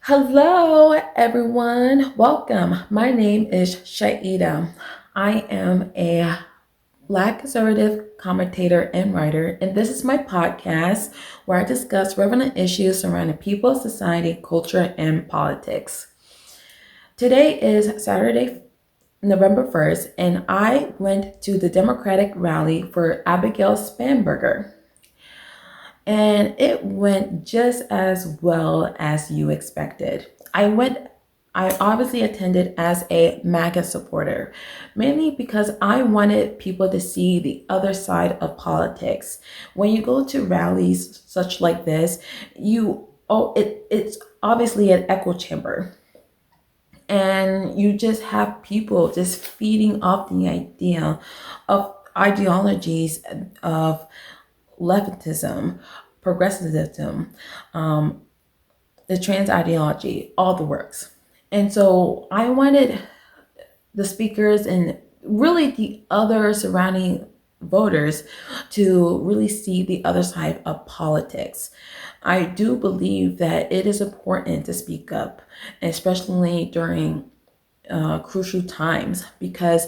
Hello, everyone. Welcome. My name is Chaida. I am a Black conservative commentator and writer, and this is my podcast where I discuss relevant issues surrounding people, society, culture, and politics. Today is Saturday, November 1st, and I went to the Democratic rally for Abigail Spanberger. And it went just as well as you expected. I obviously attended as a MAGA supporter, mainly because I wanted people to see the other side of politics. When you go to rallies such like this, it's obviously an echo chamber. And you just have people just feeding off the idea of ideologies of leftism, progressivism, the trans ideology, all the works. And so I wanted the speakers and really the other surrounding voters to really see the other side of politics. I do believe that it is important to speak up, especially during crucial times, because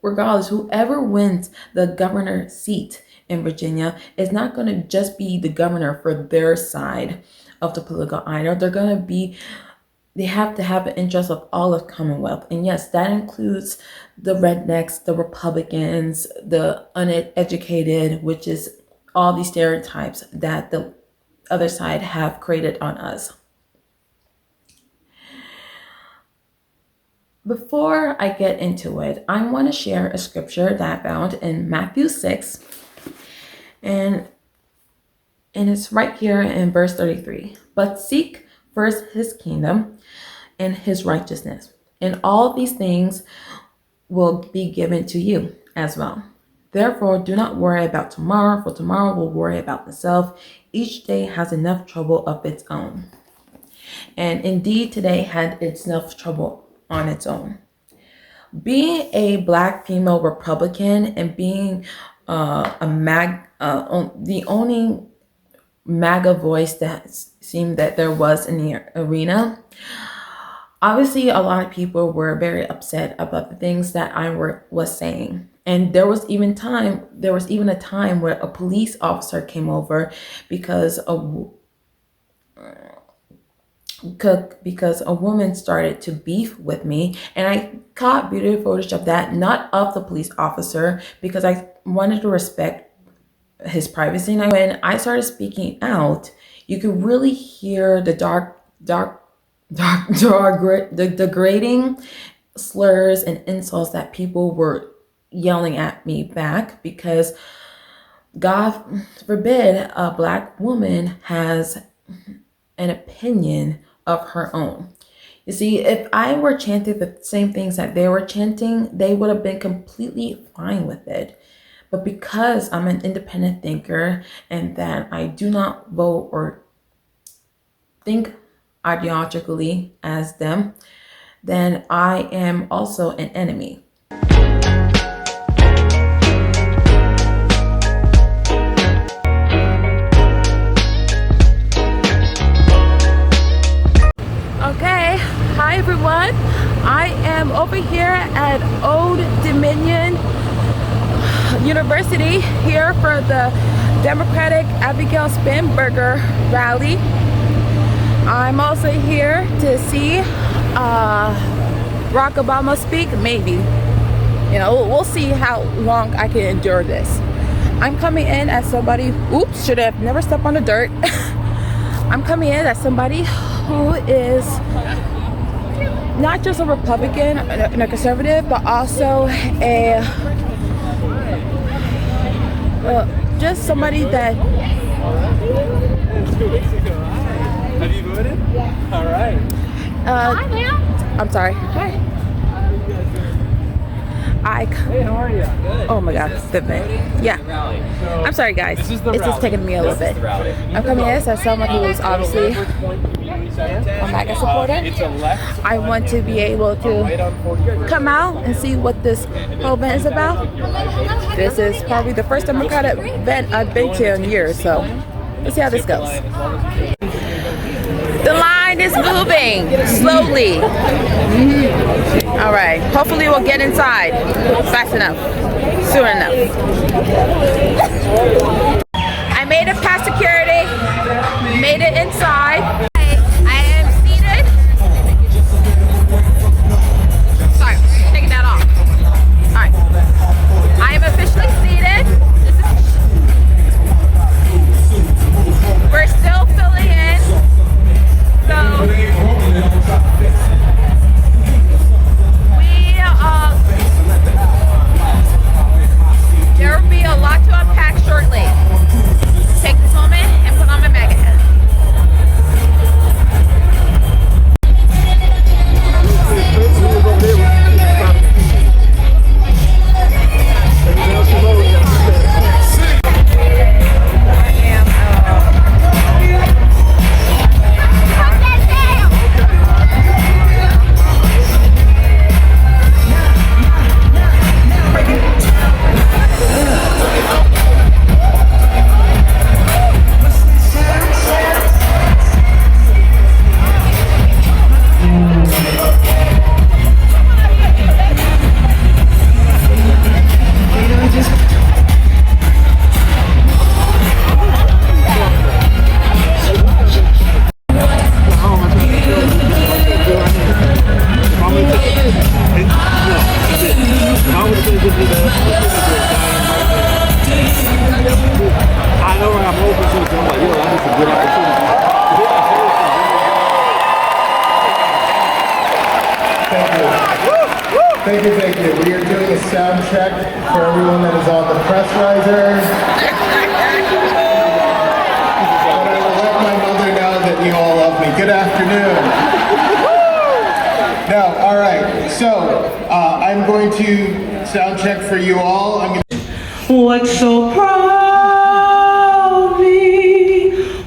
regardless, whoever wins the governor seat in Virginia is not going to just be the governor for their side of the political aisle. They have to have the interest of all of Commonwealth. And yes, that includes the rednecks, the Republicans, the uneducated, which is all these stereotypes that the other side have created on us. Before I get into it, I want to share a scripture that I found in Matthew 6, and it's right here in verse 33. But seek first his kingdom and his righteousness, and all these things will be given to you as well. Therefore, do not worry about tomorrow, for tomorrow will worry about itself. Each day has enough trouble of its own. And indeed, today had enough trouble on its own. Being a Black female Republican and being the only MAGA voice that seemed that there was in the arena, obviously a lot of people were very upset about the things that I was saying. And there was even a time where a police officer came over because a woman started to beef with me, and I caught video footage of that, not of the police officer, because I wanted to respect his privacy. And when I started speaking out, you could really hear the the degrading slurs and insults that people were yelling at me back, because God forbid a Black woman has an opinion of her own. You see, if I were chanting the same things that they were chanting, they would have been completely fine with it. But because I'm an independent thinker and that I do not vote or think ideologically as them, then I am also an enemy. Okay, hi everyone. I am over here at Old Dominion University here for the Democratic Abigail Spanberger rally. I'm also here to see Barack Obama speak, maybe. We'll see how long I can endure this. I'm coming in as somebody, oops, should have never stepped on the dirt. I'm coming in as somebody who is not just a Republican and a conservative, but also just somebody that... Have you voted? Yeah. All right. Hi, ma'am. I'm sorry. Hi. Hey, how are you? Good. Oh my God, yeah. I'm sorry, guys. It's just taking me a little bit. I'm coming in as someone who is obviously a MAGA supporter. I want to be able to come out and see what this whole event is about. This is probably the first Democratic event I've been to in years, so let's see how this goes. The line line is moving slowly. All right. Hopefully we'll get inside fast enough, soon enough. I made it past security, made it inside. I am seated. Sorry, taking that off. All right. I am officially seated. We're still filling in. So there will be a lot to unpack shortly. Take this moment and put on my MAGA hat. Thank you. We are doing a sound check for everyone that is on the press risers. But I will let my mother know that you all love me. Good afternoon. No, all right. So I'm going to sound check for you all. What so proudly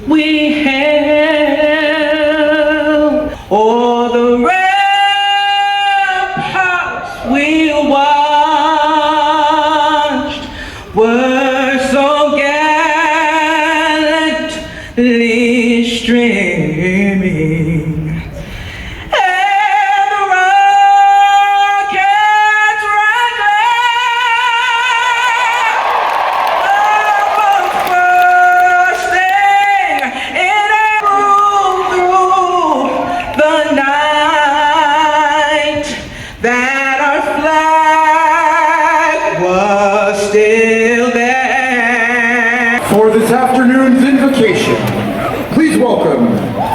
we hailed, all the ramparts we watched were so gallantly streaming. For this afternoon's invocation, please welcome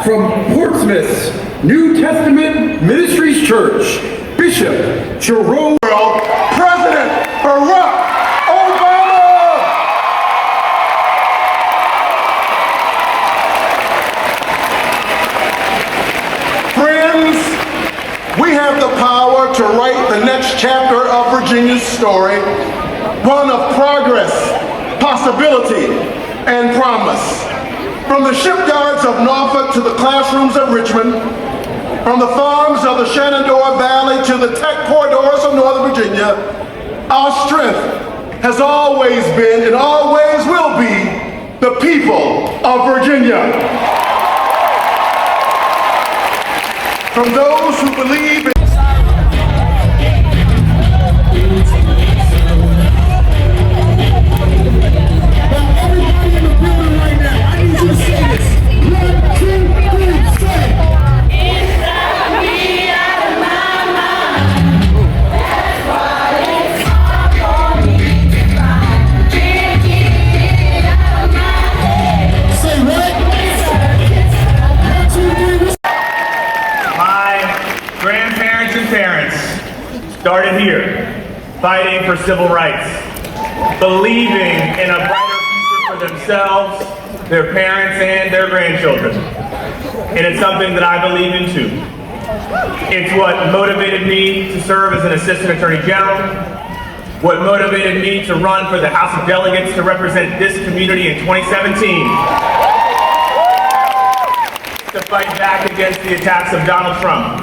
from Portsmouth's New Testament Ministries Church, Bishop Jerome, President Barack Obama! Friends, we have the power to write the next chapter of Virginia's story, one of progress, possibility, and promise. From the shipyards of Norfolk to the classrooms of Richmond, from the farms of the Shenandoah Valley to the tech corridors of Northern Virginia, our strength has always been and always will be the people of Virginia. From those who believe in started here, fighting for civil rights, believing in a brighter future for themselves, their parents, and their grandchildren. And it's something that I believe in too. It's what motivated me to serve as an assistant attorney general, what motivated me to run for the House of Delegates to represent this community in 2017, to fight back against the attacks of Donald Trump.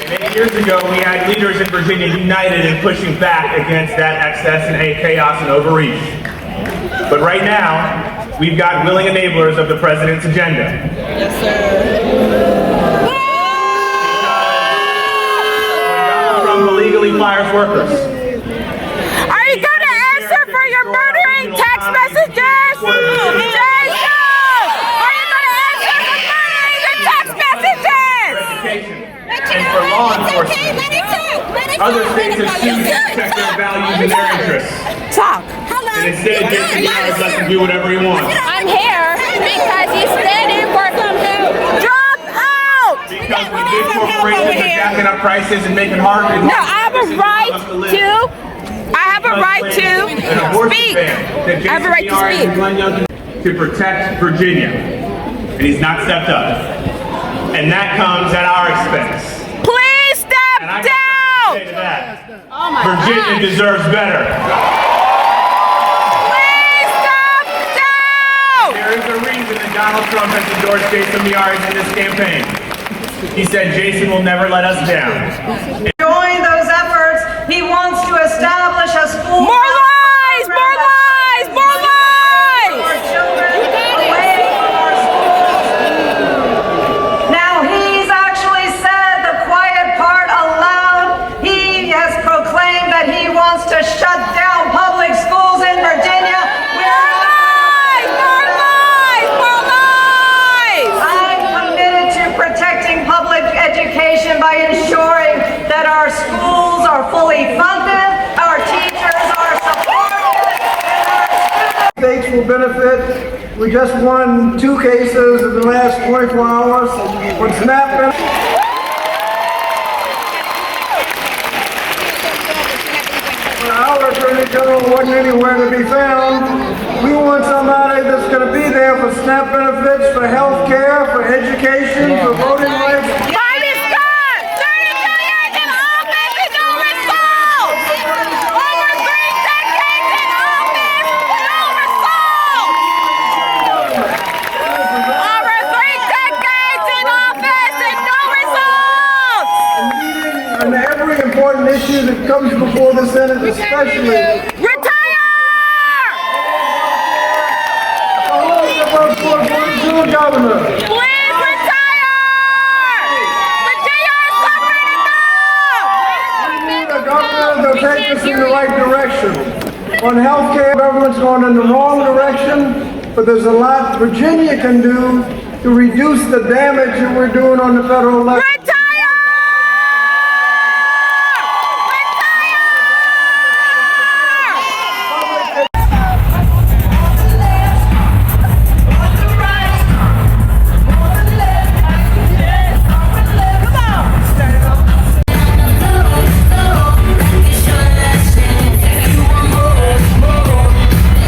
Many years ago, we had leaders in Virginia united in pushing back against that excess and chaos and overreach. But right now, we've got willing enablers of the president's agenda. Yes, sir. Trump illegally fires workers. Are you going to answer for your murdering text messages? Jason! Are you going to answer for murdering the text messages? And for law enforcement. Other states have sued to protect their values and their interests. Talk. And instead, Jason Myers lets him do whatever he wants. I'm here because he's standing for drop out! Because when big corporations are jacking up prices and making hard No, I have a right to speak. I have a right to speak. To protect Virginia. And he's not stepped up. And that comes at our expense. Please step And I got down! something to say to that. Virginia deserves better. Please step down! There is a reason that Donald Trump has endorsed Jason Myers in this campaign. He said Jason will never let us down. Join those efforts. He wants to establish a school. More lies! More lies! More lies! Our children away from our schools. Now he's actually said the quiet part aloud. He has proclaimed that he wants to shut down public schools in Virginia. More lies! More lies! More lies! I'm committed to protecting public education by ensuring that our schools are fully funded, our teachers are supported, and our students... States will benefit. We just won 2 cases in the last 24 hours with SNAP. When our Attorney General wasn't anywhere to be found, we want somebody that's going to be there for SNAP benefits, for health care, for education, for voting rights. Time is done! 32 years in office and no results! Over 3 decades in office, no results! Over 3 decades in office and no results! And every important issue that comes before the Senate, especially. Retire! Governor. Please retire! Virginia is suffering enough! The governor will take us in the right direction. On health care, government's going in the wrong direction, but there's a lot Virginia can do to reduce the damage that we're doing on the federal level. Retire!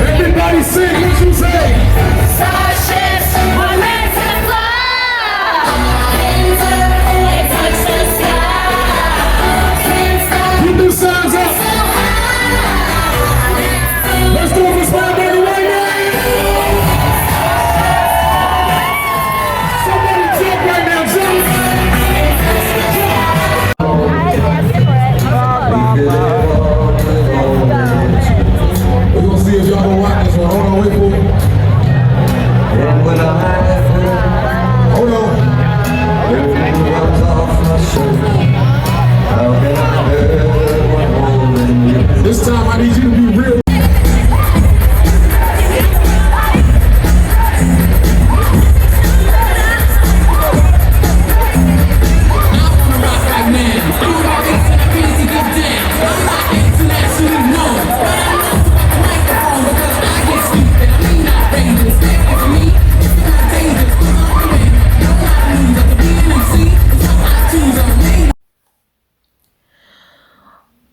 Everybody sing, what you say? Put the signs up. Let's go for Spanberger right now. Somebody jump right now, jump. We're gonna see if y'all gonna rock this one. Hold on, wait for me. Hold on. This time I need you to be real.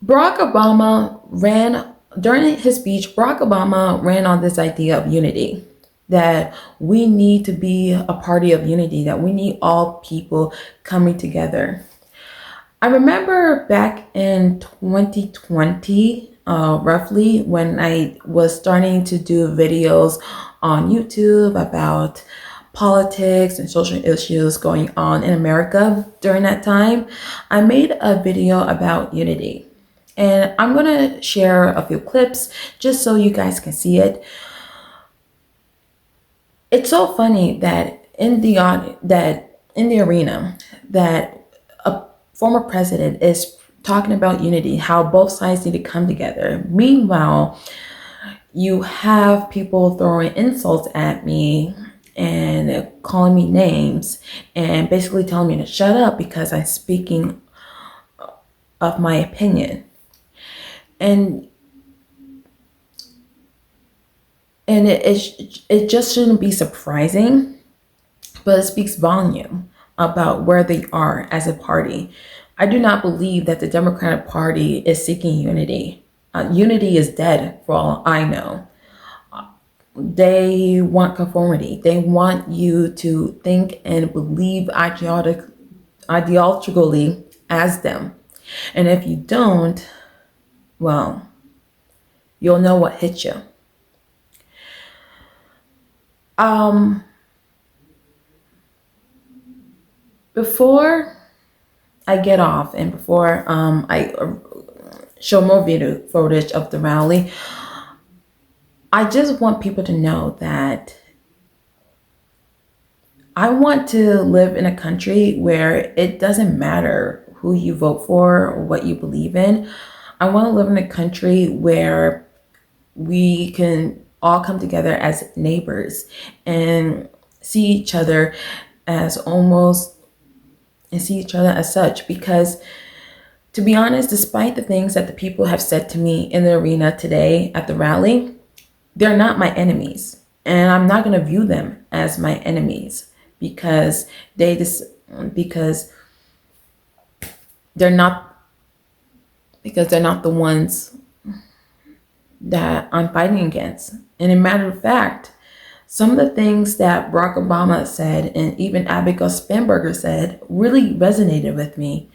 Barack Obama during his speech, Barack Obama ran on this idea of unity, that we need to be a party of unity, that we need all people coming together. I remember back in 2020, roughly, when I was starting to do videos on YouTube about politics and social issues going on in America during that time, I made a video about unity. And I'm going to share a few clips just so you guys can see it. It's so funny that in the arena that a former president is talking about unity, how both sides need to come together. Meanwhile, you have people throwing insults at me and calling me names and basically telling me to shut up because I'm speaking of my opinion. And it just shouldn't be surprising, but it speaks volume about where they are as a party. I do not believe that the Democratic Party is seeking unity. Unity is dead for all I know. They want conformity. They want you to think and believe ideologically as them. And if you don't, well, you'll know what hit you. Before I get off and before I show more video footage of the rally, I just want people to know that I want to live in a country where it doesn't matter who you vote for or what you believe in. I want to live in a country where we can all come together as neighbors and see each other as such, because to be honest, despite the things that the people have said to me in the arena today at the rally, they're not my enemies, and I'm not going to view them as my enemies because they're not the ones that I'm fighting against. And a matter of fact, some of the things that Barack Obama said and even Abigail Spanberger said really resonated with me.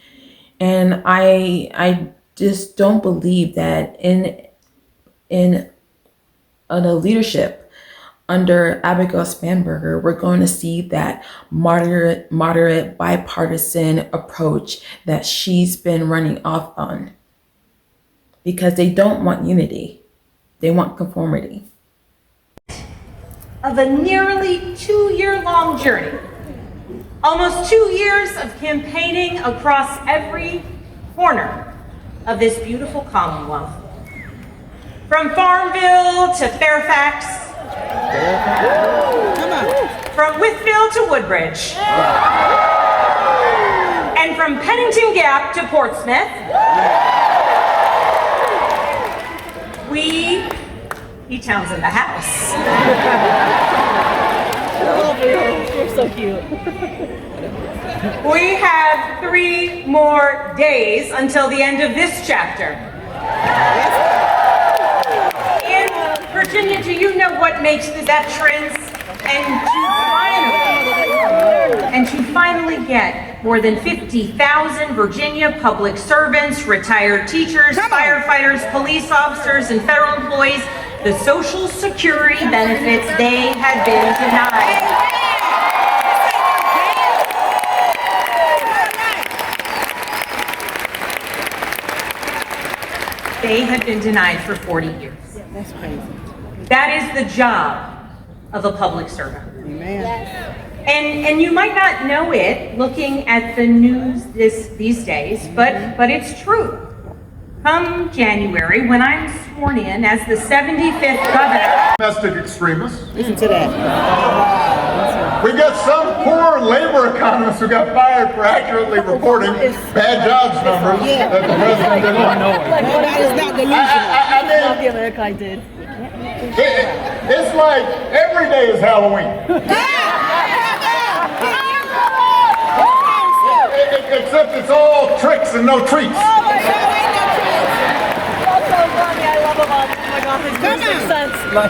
And I just don't believe that in the leadership under Abigail Spanberger, we're going to see that moderate bipartisan approach that she's been running off on. Because they don't want unity. They want conformity. Of a nearly 2-year-long journey, almost 2 years of campaigning across every corner of this beautiful Commonwealth. From Farmville to Fairfax, from Wytheville to Woodbridge, and from Pennington Gap to Portsmouth, E-Town's in the house. You're so cute. We have 3 more days until the end of this chapter. In Virginia, do you know what makes the veterans and to finally get more than 50,000 Virginia public servants, retired teachers, firefighters, police officers, and federal employees the Social Security benefits they had been denied. They had been denied for 40 years. That's crazy. That is the job of a public servant. Amen. And you might not know it looking at the news these days, but it's true. Come January, when I'm sworn in as the 75th governor. Domestic extremists. Listen to that. We got some poor labor economists who got fired for accurately reporting bad jobs numbers that the president didn't want. That is not delusional. I mean, it's like every day is Halloween. Except it's all tricks and no treats.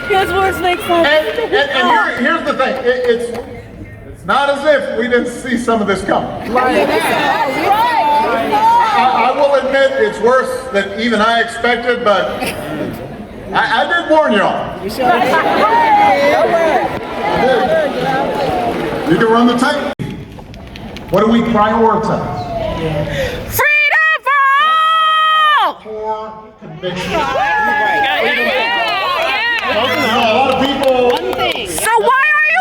His words make sense. And here's the thing. It's not as if we didn't see some of this coming. I will admit it's worse than even I expected, but I did warn y'all. You can run the tape. What do we prioritize? Freedom for all! Poor conviction. A lot of people. So why are you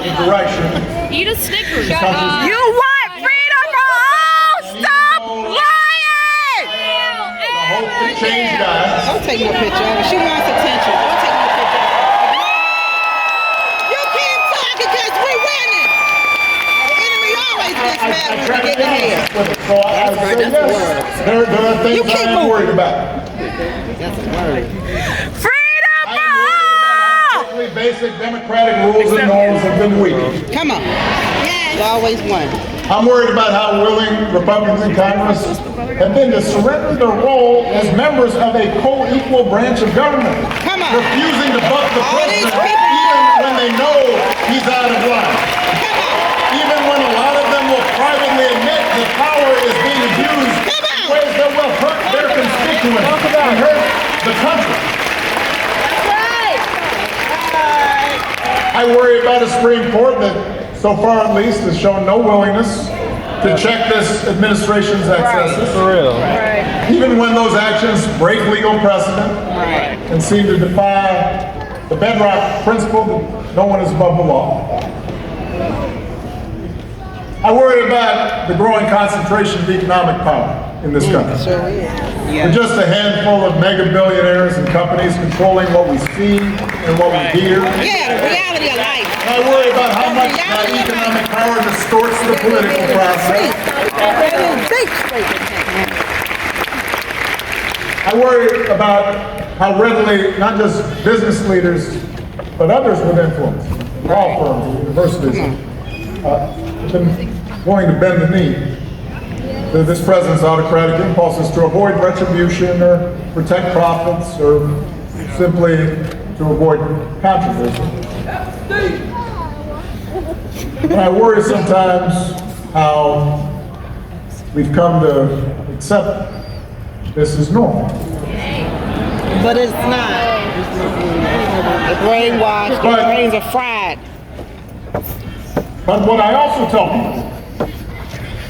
direction. Eat a Snickers. You want freedom for all? Stop lying! The hope for change dies. Don't take no picture of her. She wants attention. Don't take no picture of her. You keep talking because we're winning. The enemy always gets mad when we get ahead. So I say yes. There are things I'm worried about. That's a word. Freedom for all! Basic democratic rules and norms have been weak. Come on. Yes. There's always one. I'm worried about how willing Republicans in Congress have been to surrender their role as members of a co-equal branch of government. Come on. Refusing to buck the president even when they know he's out of line. Come on. Even when a lot of them will privately admit that power is being abused in ways that will hurt their constituents and hurt the country. I worry about a Supreme Court that, so far at least, has shown no willingness to check this administration's excesses. For real. Even when those actions break legal precedent and seem to defy the bedrock principle that no one is above the law. I worry about the growing concentration of economic power in this country. With just a handful of mega billionaires and companies controlling what we see and what we hear. Yeah, the reality of life. And I worry about how much that economic power distorts the political process. I worry about how readily not just business leaders, but others with influence, law firms, universities, have been willing to bend the knee to this president's autocratic impulses to avoid retribution or protect profits or simply to avoid controversy. And I worry sometimes how we've come to accept this as normal. But it's not. The brainwashed, the brains are fried. But what I also tell people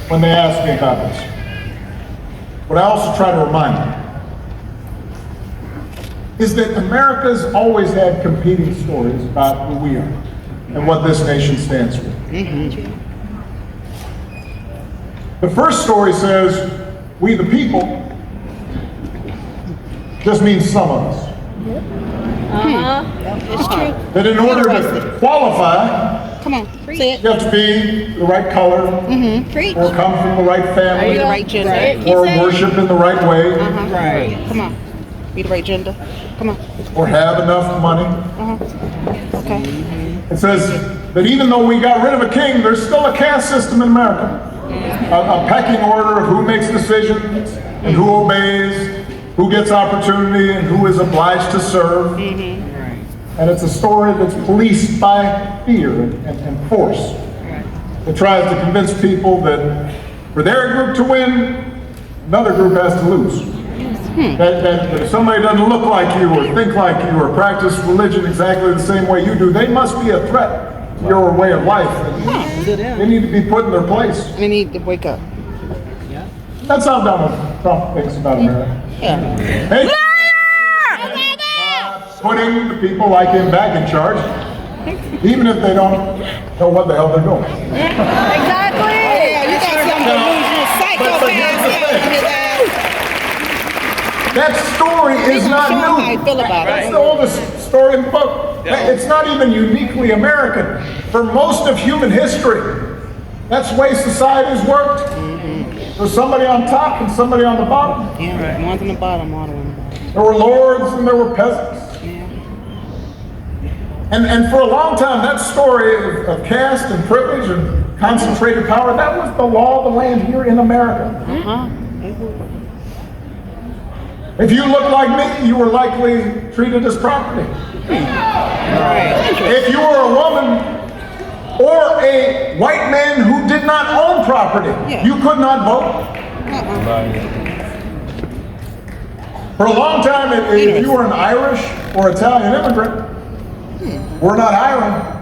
when they ask me about this, what I also try to remind them, is that America's always had competing stories about who we are and what this nation stands for. The first story says, we the people, just means some of us. It's true. That in order to qualify, Come on, say it. you have to be the right color, Preach. or come from the right family, The right gender. or worship in the right way, Right. Come on. Be the right gender. Come on. or have enough money. Okay. It says that even though we got rid of a king, there's still a caste system in America. A pecking order of who makes decisions and who obeys, who gets opportunity and who is obliged to serve. And it's a story that's policed by fear and force. It tries to convince people that for their group to win, another group has to lose. That if somebody doesn't look like you or think like you or practice religion exactly the same way you do, they must be a threat to your way of life. They need to be put in their place. They need to wake up. That's how Donald Trump thinks about America. Hey, putting the people like him back in charge, even if they don't know what the hell they're doing. Exactly. Yeah, you got some delusional psychopaths. That story is not How new. I feel about That's it. the oldest story in the book. It's not even uniquely American. For most of human history, that's the way society's worked. There's somebody on top and somebody on the bottom. Yeah, one's on the bottom, one on the bottom. There were lords and there were peasants. And for a long time, that story of caste and privilege and concentrated power, that was the law of the land here in America. If you looked like me, you were likely treated as property. If you were a woman or a white man who did not own property, you could not vote. For a long time, if you were an Irish or Italian immigrant, we're not hiring.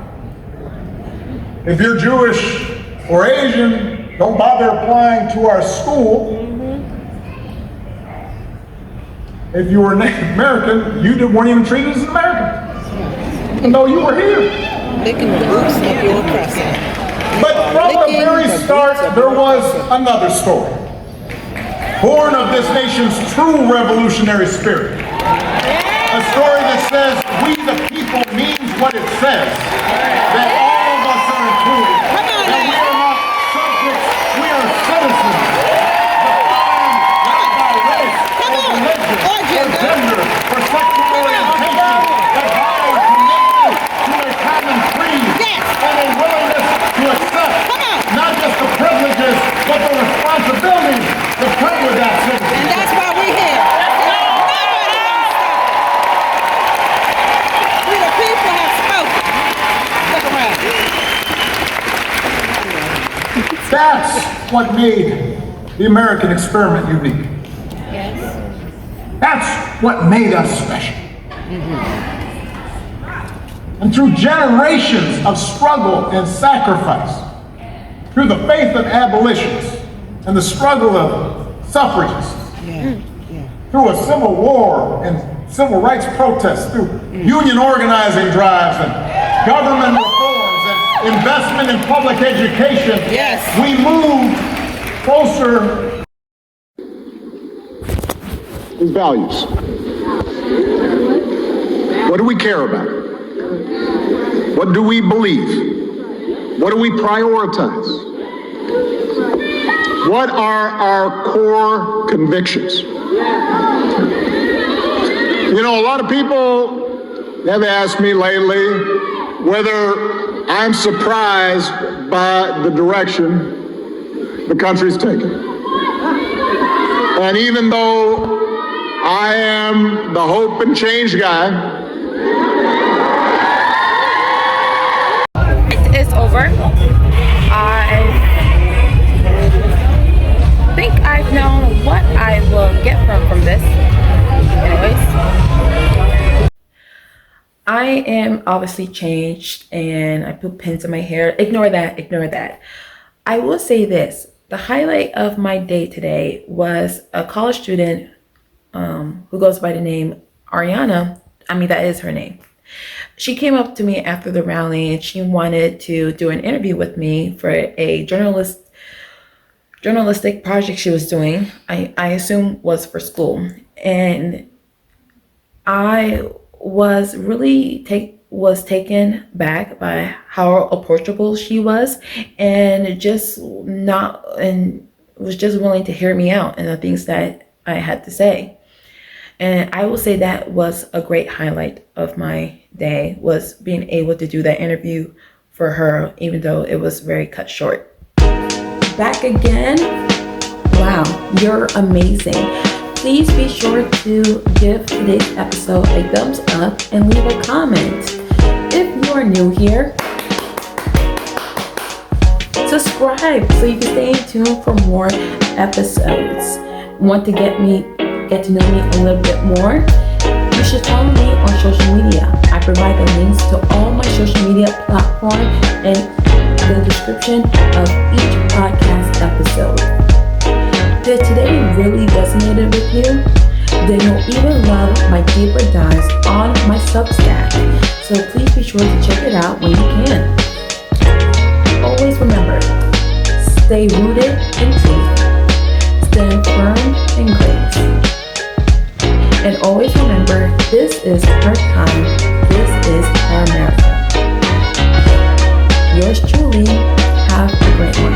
If you're Jewish or Asian, don't bother applying to our school. If you were Native American, you weren't even treated as an American, even though you were here. licking the boots of your oppressor. But from the very start, there was another story, born of this nation's true revolutionary spirit. A story that says we the people means what it says, that all of us are included, that we are not subjects, we are citizens, defined not by race or religion or gender or sexual orientation, but by a commitment to a common creed and a willingness to accept not just the privileges, but the responsibilities that come with that citizenship. And that's why we're here. We the people have spoken. Look around. That's what made the American experiment unique. That's what made us special. And through generations of struggle and sacrifice, through the faith of abolitionists and the struggle of suffragists, through a civil war and civil rights protests, through union organizing drives and government reforms and investment in public education, we moved closer. His values. What do we care about? What do we believe? What do we prioritize? What are our core convictions? You know, a lot of people have asked me lately whether I'm surprised by the direction the country's taking. And even though I am the hope and change guy, it's over. I think I've known what I will get from this. Anyways, I am obviously changed and I put pins in my hair. Ignore that. I will say this. The highlight of my day today was a college student who goes by the name Ariana. I mean, that is her name. She came up to me after the rally and she wanted to do an interview with me for a journalistic project she was doing. I assume was for school. And I was really taken back by how approachable she was and was just willing to hear me out and the things that I had to say. And I will say that was a great highlight of my day, was being able to do that interview for her, even though it was very cut short. Back again. Wow, you're amazing. Please be sure to give today's episode a thumbs up and leave a comment. If you are new here, subscribe so you can stay tuned for more episodes. Want to get to know me a little bit more? You should follow me on social media. I provide the links to all my social media platforms in the description of each podcast episode. Did today really resonated with you? Then you'll even love my deeper dives on my Substack. So please be sure to check it out when you can. Always remember, stay rooted in truth, stand firm in grace. And always remember, this is her time, this is her America. Yours truly, have a great one.